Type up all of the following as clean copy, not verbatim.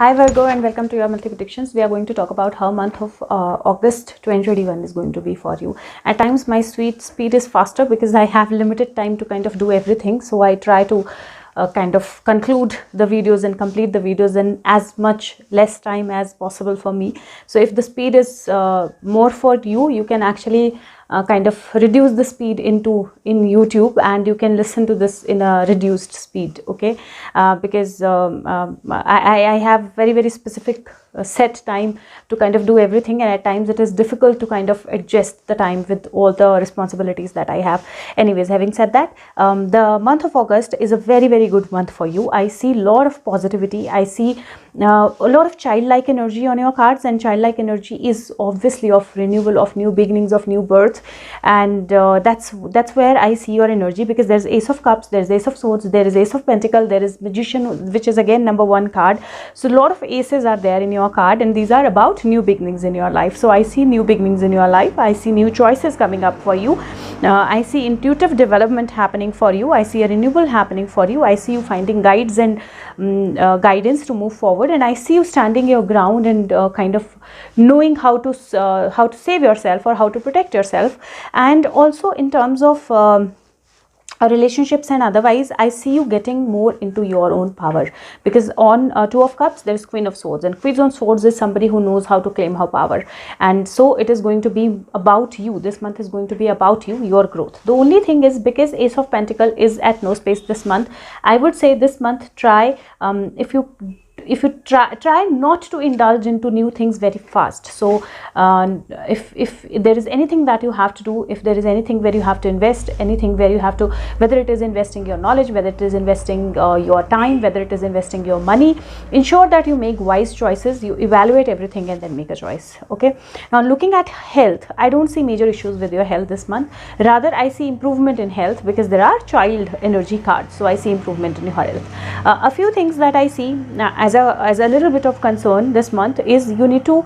Hi Virgo and welcome to your monthly predictions. We are going to talk about how month of August 2021 is going to be for you. At times my speed is faster because I have limited time to kind of do everything. So I try to kind of conclude the videos and complete the videos in as much less time as possible for me. So if the speed is more for you, you can actually kind of reduce the speed in YouTube, and you can listen to this in a reduced speed, okay? Because I have very specific set time to kind of do everything, and at times it is difficult to kind of adjust the time with all the responsibilities that I have. Anyways, having said that, the month of August is a very good month for you. I see a lot of positivity. I see a lot of childlike energy on your cards, and childlike energy is obviously of renewal, of new beginnings, of new birth, and that's where I see your energy, because there's Ace of Cups, there's Ace of Swords, there is Ace of Pentacle, there is Magician, which is again #1 card. So a lot of aces are there in your card, and these are about new beginnings in your life. So I see new beginnings in your life. I see new choices coming up for you. I see intuitive development happening for you. I see a renewal happening for you. I see you finding guides and guidance to move forward, and I see you standing your ground and kind of knowing how to save yourself or how to protect yourself. And also in terms of relationships and otherwise, I see you getting more into your own power, because on Two of Cups there is Queen of Swords, and Queen of Swords is somebody who knows how to claim her power, and so it is going to be about you. This month is going to be about you, your growth. The only thing is, because Ace of Pentacle is at no space this month, I would say this month try if you try not to indulge into new things very fast. So if there is anything that you have to do, if there is anything where you have to invest, anything where you have to, whether it is investing your knowledge, whether it is investing your time, whether it is investing your money, ensure that you make wise choices. You evaluate everything and then make a choice, okay? Now looking at health, I don't see major issues with your health this month. Rather, I see improvement in health, because there are child energy cards, so I see improvement in your health. A few things that I see as a little bit of concern this month is you need to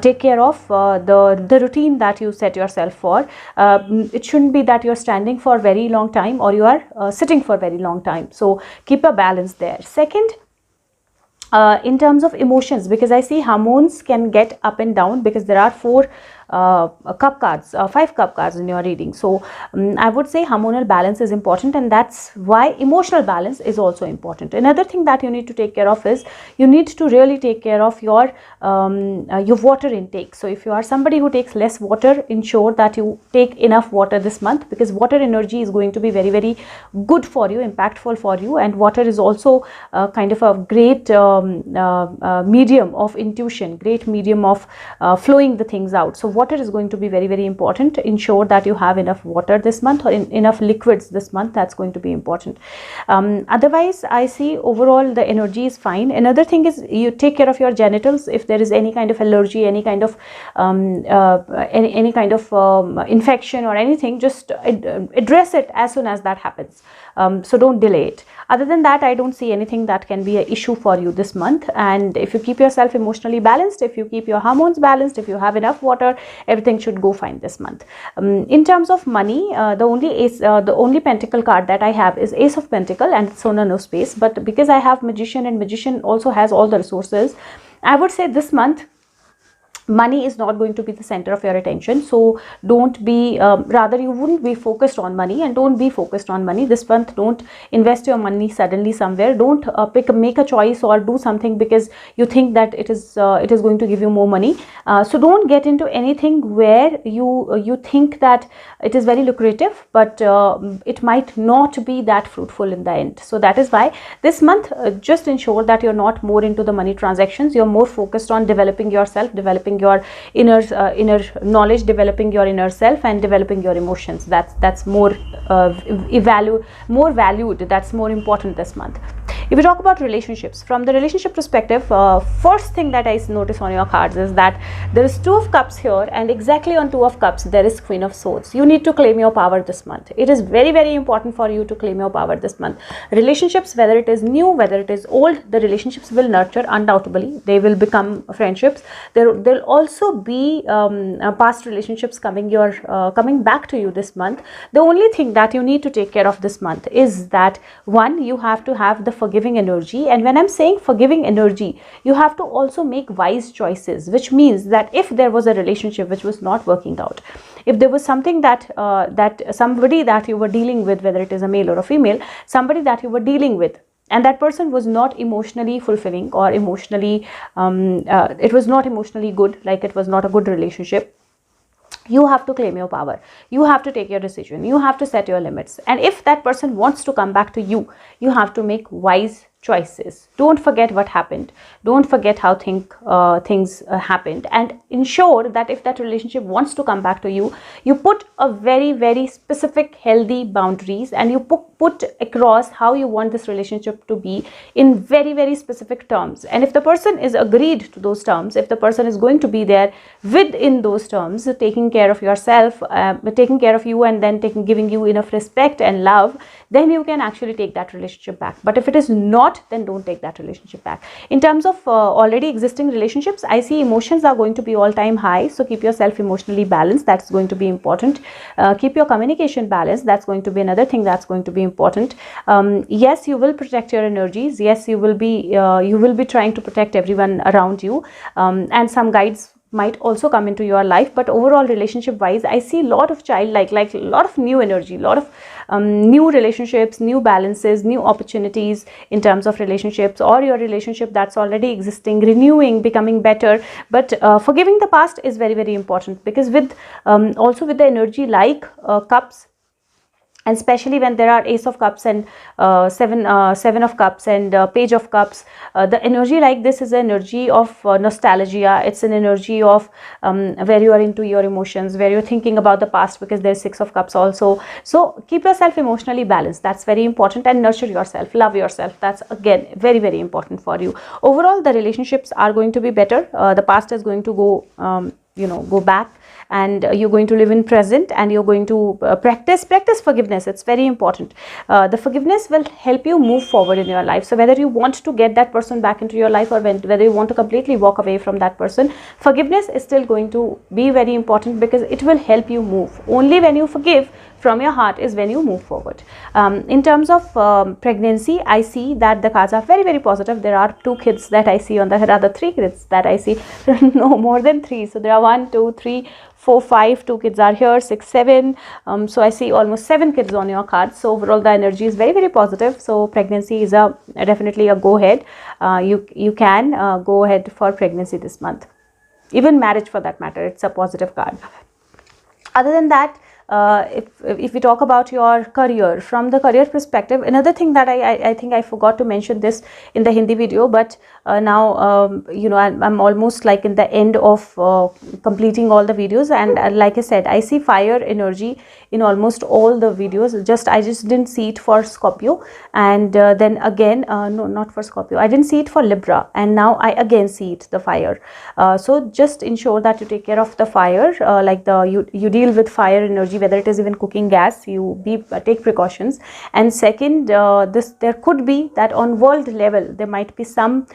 take care of the routine that you set yourself for. It shouldn't be that you're standing for a very long time or you are sitting for a very long time. So keep a balance there. Second, in terms of emotions, because I see hormones can get up and down, because there are 4 cup cards, 5 cup cards in your reading. So I would say hormonal balance is important, and that's why emotional balance is also important. Another thing that you need to take care of is you need to really take care of your water intake. So if you are somebody who takes less water, ensure that you take enough water this month, because water energy is going to be very good for you, impactful for you, and water is also kind of a great medium of intuition, great medium of flowing the things out. So water is going to be very important. Ensure that you have enough water this month, or enough liquids this month. That's going to be important. Otherwise, I see overall the energy is fine. Another thing is you take care of your genitals. If there is any kind of allergy, any kind of infection or anything, just address it as soon as that happens. So don't delay it. Other than that, I don't see anything that can be an issue for you this month. And if you keep yourself emotionally balanced, if you keep your hormones balanced, if you have enough water, everything should go fine this month. In terms of money, the only pentacle card that I have is Ace of Pentacle, and it's on a no space. But because I have Magician, and Magician also has all the resources, I would say this month money is not going to be the center of your attention. So don't be rather you wouldn't be focused on money, and don't be focused on money this month. Don't invest your money suddenly somewhere. Don't make a choice or do something because you think that it is going to give you more money. So don't get into anything where you think that it is very lucrative, but it might not be that fruitful in the end. So that is why this month just ensure that you're not more into the money transactions. You're more focused on developing yourself, developing your inner knowledge, developing your inner self, and developing your emotions. That's more valued. That's more important this month. If we talk about relationships, from the relationship perspective, first thing that I notice on your cards is that there is 2 of Cups here, and exactly on 2 of Cups there is Queen of Swords. You need to claim your power this month. It is very important for you to claim your power this month. Relationships, whether it is new, whether it is old, the relationships will nurture undoubtedly. They will become friendships. There'll also be past relationships coming back to you this month. The only thing that you need to take care of this month is that, one, you have to have the forgiveness forgiving energy. And when I'm saying forgiving energy, you have to also make wise choices, which means that if there was a relationship which was not working out, if there was something that somebody that you were dealing with, whether it is a male or a female, somebody that you were dealing with, and that person was not emotionally fulfilling, or emotionally it was not emotionally good, like it was not a good relationship, you have to claim your power. You have to take your decision. You have to set your limits. And if that person wants to come back to you, you have to make wise choices. Don't forget what happened. Don't forget how things happened, and ensure that if that relationship wants to come back to you, you put a very, very specific healthy boundaries, and you put across how you want this relationship to be in very, very specific terms. And if the person is agreed to those terms, if the person is going to be there within those terms, taking care of yourself, taking care of you, and then giving you enough respect and love, then you can actually take that relationship back. But if it is not, then don't take that relationship back. In terms of already existing relationships, I see emotions are going to be all-time high, so keep yourself emotionally balanced. That's going to be important. Keep your communication balanced. That's going to be another thing that's going to be important. Yes, you will protect your energies. Yes, you will be trying to protect everyone around you, and some guides might also come into your life. But overall, relationship wise, I see a lot of childlike, like a lot of new energy, a lot of new relationships, new balances, new opportunities in terms of relationships, or your relationship that's already existing, renewing, becoming better. But forgiving the past is very, very important, because with also with the energy like cups, and especially when there are Ace of Cups and seven of Cups and Page of Cups, the energy like this is an energy of nostalgia. It's an energy of where you are into your emotions, where you're thinking about the past, because there's Six of Cups also. So keep yourself emotionally balanced. That's very important. And nurture yourself, love yourself. That's again very, very important for you. Overall, the relationships are going to be better. The past is going to go go back, and you're going to live in present, and you're going to practice forgiveness. It's very important. The forgiveness will help you move forward in your life. So whether you want to get that person back into your life, or whether you want to completely walk away from that person, forgiveness is still going to be very important, because it will help you move. Only when you forgive from your heart is when you move forward. In terms of pregnancy, I see that the cards are very, very positive. There are 2 kids that I see on the, rather 3 kids that I see, no more than 3. So there are 1, 2, 3, 4, 5, 2 kids are here, 6, 7. So I see almost 7 kids on your cards. So overall, the energy is very, very positive. So pregnancy is definitely a go ahead. You can go ahead for pregnancy this month. Even marriage for that matter, it's a positive card. Other than that, if we talk about your career, from the career perspective, another thing that I think I forgot to mention this in the Hindi video, but now I'm almost like in the end of completing all the videos, and like I said, I see fire energy in almost all the videos. I just didn't see it for Scorpio, and then again no, not for Scorpio, I didn't see it for Libra, and now I again see it, the fire. So just ensure that you take care of the fire, like you deal with fire energy, whether it is even cooking gas, you take precautions. And second, there could be that on world level there might be some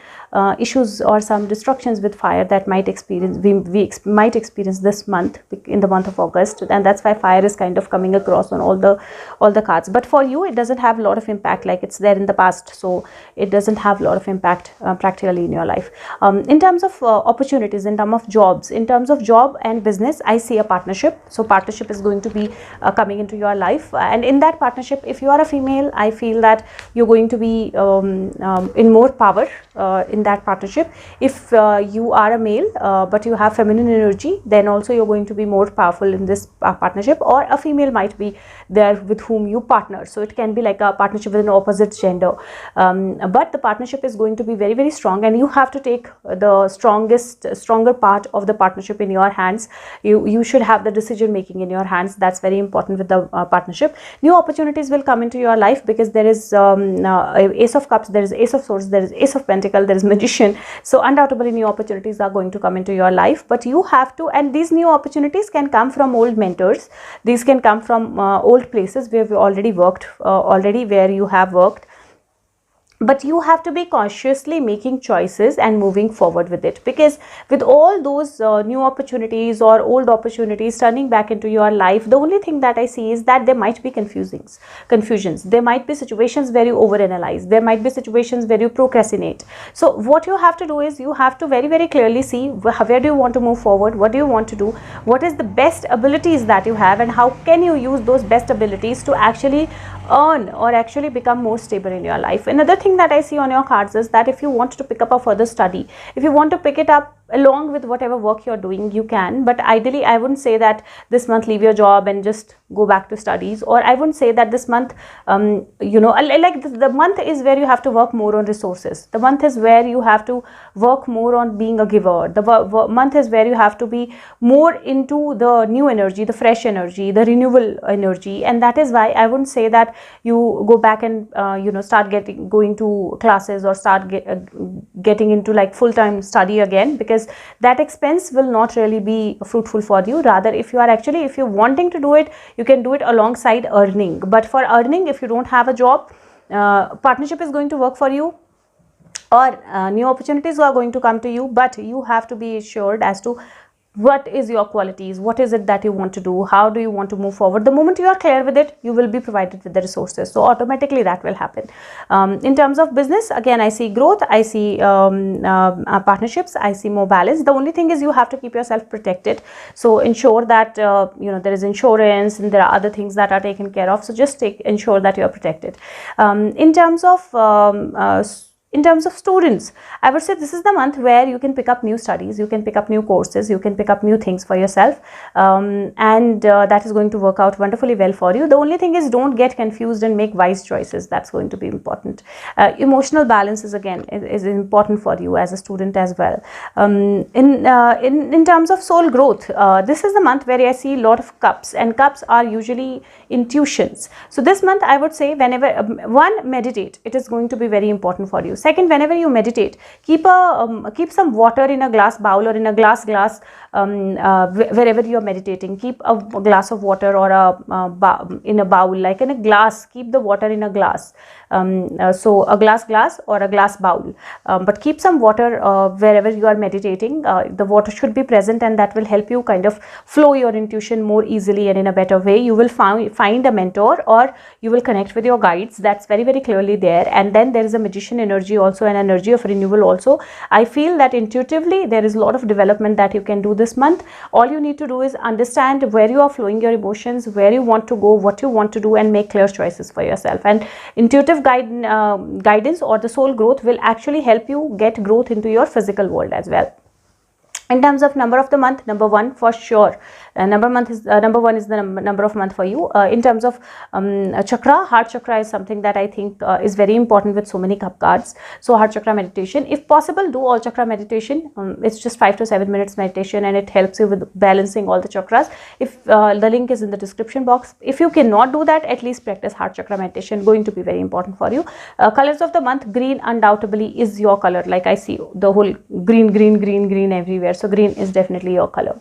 issues or some destructions with fire that might experience we might experience this month, in the month of August, and that's why fire is kind of coming across on all the cards. But for you, it doesn't have a lot of impact, like it's there in the past, so it doesn't have a lot of impact practically in your life. In terms of opportunities, in terms of jobs, in terms of job and business, I see a partnership. So partnership is going to be coming into your life, and in that partnership, if you are a female, I feel that you're going to be in more power in that partnership. If you are a male but you have feminine energy, then also you're going to be more powerful in this partnership. Or a female might be there with whom you partner, so it can be like a partnership with an opposite gender, but the partnership is going to be very, very strong, and you have to take the stronger part of the partnership in your hands. You should have the decision making in your hands. That's very important with the partnership. New opportunities will come into your life, because there is Ace of Cups, there is Ace of Swords, there is Ace of Pentacles, there is Magician. So undoubtedly new opportunities are going to come into your life, but you have to, and these new opportunities can come from old mentors. These can come from old places where we already worked, where you have worked. but you have to be consciously making choices and moving forward with it, because with all those new opportunities or old opportunities turning back into your life, the only thing that I see is that there might be confusions, there might be situations where you overanalyze, there might be situations where you procrastinate. So what you have to do is you have to very, very clearly see where do you want to move forward, what do you want to do, what is the best abilities that you have, and how can you use those best abilities to actually earn or actually become more stable in your life. Another thing that I see on your cards is that if you want to pick up a further study, if you want to pick it up along with whatever work you're doing, you can, but ideally I wouldn't say that this month leave your job and just go back to studies, or I wouldn't say that this month like the month is where you have to work more on resources, the month is where you have to work more on being a giver, the month is where you have to be more into the new energy, the fresh energy, the renewable energy, and that is why I wouldn't say that you go back and start going to classes or start getting into like full-time study again, because that expense will not really be fruitful for you. Rather, if you're wanting to do it, you can do it alongside earning. But for earning, if you don't have a job, partnership is going to work for you, or new opportunities are going to come to you, but you have to be assured as to what is your qualities, what is it that you want to do, how do you want to move forward. The moment you are clear with it, you will be provided with the resources, so automatically that will happen. In terms of business, again I see growth, I see partnerships, I see more balance. The only thing is you have to keep yourself protected, so ensure that there is insurance and there are other things that are taken care of, so just ensure that you are protected. In terms of students, I would say this is the month where you can pick up new studies, you can pick up new courses, you can pick up new things for yourself, and that is going to work out wonderfully well for you. The only thing is don't get confused and make wise choices. That's going to be important. Emotional balance is important for you as a student as well. In terms of soul growth, this is the month where I see a lot of cups, and cups are usually intuitions. So this month I would say, whenever meditate, it is going to be very important for you. Second, whenever you meditate, keep some water in a glass bowl or in a glass wherever you are meditating. Keep a glass of water or in a bowl, like in a glass. Keep the water in a glass. So a glass or a glass bowl, but keep some water wherever you are meditating. The water should be present, and that will help you kind of flow your intuition more easily and in a better way. You will find a mentor, or you will connect with your guides. That's very, very clearly there. And then there is a magician energy also, an energy of renewal also. I feel that intuitively there is a lot of development that you can do this month. All you need to do is understand where you are flowing your emotions, where you want to go, what you want to do, and make clear choices for yourself. And intuitive guidance or the soul growth will actually help you get growth into your physical world as well. In terms of number of the month, number one for sure. Number one is the number of month for you. In terms of chakra, heart chakra is something that I think is very important with so many cup cards. So heart chakra meditation, if possible, do all chakra meditation. It's just 5 to 7 minutes meditation, and it helps you with balancing all the chakras. If the link is in the description box. If you cannot do that, at least practice heart chakra meditation. Going to be very important for you. Colors of the month, green undoubtedly is your color. Like I see the whole green everywhere. So green is definitely your color.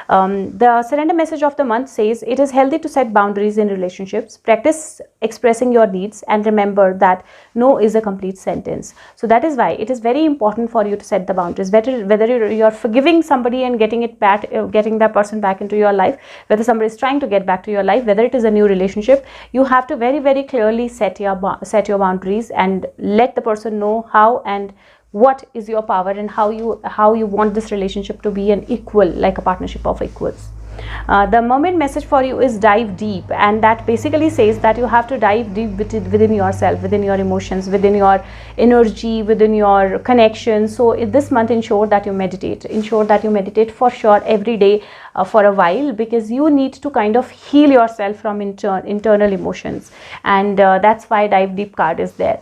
The surrender message of the month says it is healthy to set boundaries in relationships. Practice expressing your needs, and remember that no is a complete sentence. So that is why it is very important for you to set the boundaries. Whether you're forgiving somebody and getting that person back into your life, whether somebody is trying to get back to your life, whether it is a new relationship, you have to very, very clearly set your boundaries and let the person know how and what is your power, and how you want this relationship to be an equal, like a partnership of equals. The mermaid message for you is dive deep, and that basically says that you have to dive deep within yourself, within your emotions, within your energy, within your connection. So in this month, ensure that you meditate for sure every day for a while, because you need to kind of heal yourself from internal emotions, and that's why dive deep card is there.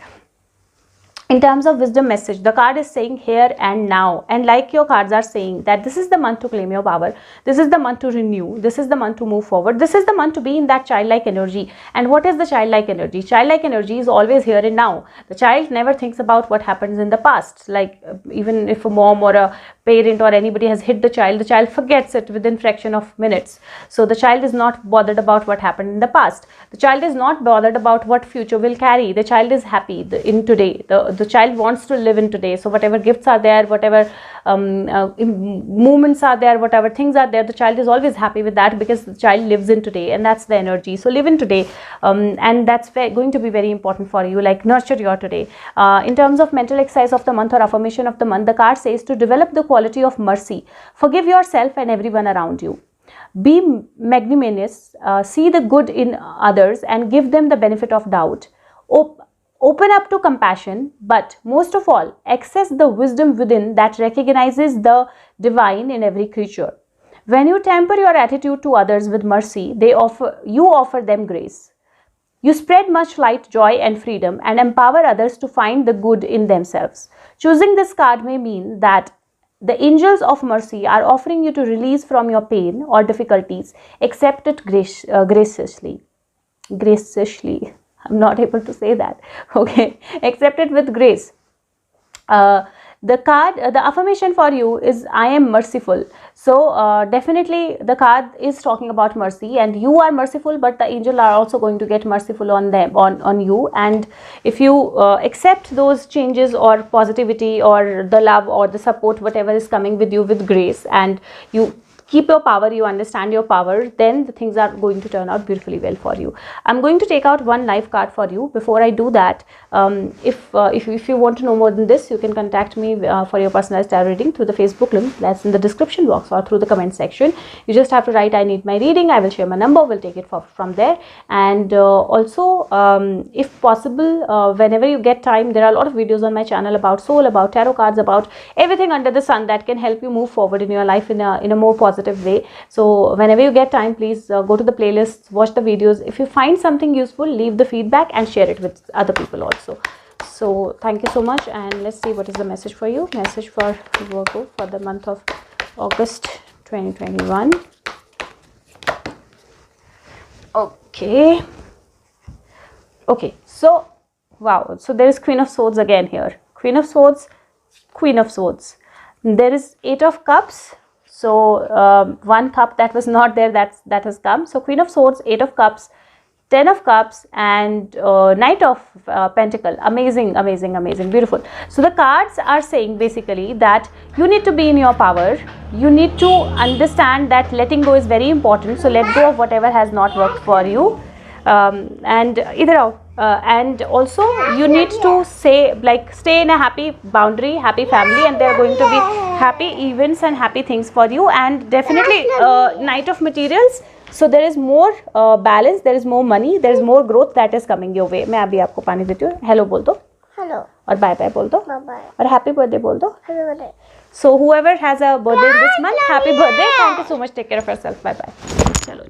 In terms of wisdom message, the card is saying here and now, and like your cards are saying that this is the month to claim your power, this is the month to renew, this is the month to move forward, this is the month to be in that childlike energy. And what is the childlike energy? Childlike energy is always here and now. The child never thinks about what happens in the past. Like even if a mom or a parent or anybody has hit the child forgets it within fraction of minutes. So the child is not bothered about what happened in the past. The child is not bothered about what future will carry. The child is happy in today. The child wants to live in today. So whatever gifts are there, whatever movements are there, whatever things are there, the child is always happy with that, because the child lives in today, and that's the energy. So live in today, and that's going to be very important for you. Like, nurture your today. In terms of mental exercise of the month or affirmation of the month, the card says to develop the quality of mercy. Forgive yourself and everyone around you. Be magnanimous, see the good in others and give them the benefit of doubt. Open up to compassion, but most of all, access the wisdom within that recognizes the divine in every creature. When you temper your attitude to others with mercy, you offer them grace. You spread much light, joy and freedom and empower others to find the good in themselves. Choosing this card may mean that the angels of mercy are offering you to release from your pain or difficulties. Accept it graciously. Graciously. I'm not able to say that. Okay. Accept it with grace. The affirmation for you is I am merciful. So definitely the card is talking about mercy, and you are merciful, but the angel are also going to get merciful on them, on you. And if you accept those changes or positivity or the love or the support, whatever is coming with you with grace, and you keep your power, you understand your power, then the things are going to turn out beautifully well for you. I'm going to take out one live card for you. Before I do that, if you want to know more than this, you can contact me for your personalized tarot reading through the Facebook link that's in the description box or through the comment section. You just have to write I need my reading. I will share my number. We'll take it from there. And also, if possible, whenever you get time, there are a lot of videos on my channel about soul, about tarot cards, about everything under the sun that can help you move forward in your life in a more positive way. So whenever you get time, please go to the playlists, watch the videos. If you find something useful, leave the feedback and share it with other people also. So thank you so much, and let's see what is the message for you. Message for Virgo for the month of August 2021. Okay, so wow, so there is Queen of Swords again here. Queen of Swords, Queen of Swords. There is 8 of Cups. So one cup that was not there, that has come. So Queen of Swords, 8 of Cups, 10 of Cups, and Knight of Pentacle. Amazing, amazing, amazing, beautiful. So the cards are saying basically that you need to be in your power. You need to understand that letting go is very important. So let go of whatever has not worked for you, and either out. And also you need to stay in a happy boundary, happy family, and there are going to be happy events and happy things for you. And definitely Knight of Materials. So there is more balance, there is more money, there is more growth that is coming your way. मैं अभी आपको पानी देती हूँ. Hello बोल दो. Hello. और bye bye बोल दो. Bye bye. और हैप्पी बर्थडे बोल दो. Happy birthday. So whoever has a birthday this month, happy birthday. Thank you so much. Take care of yourself. Bye bye. चलो.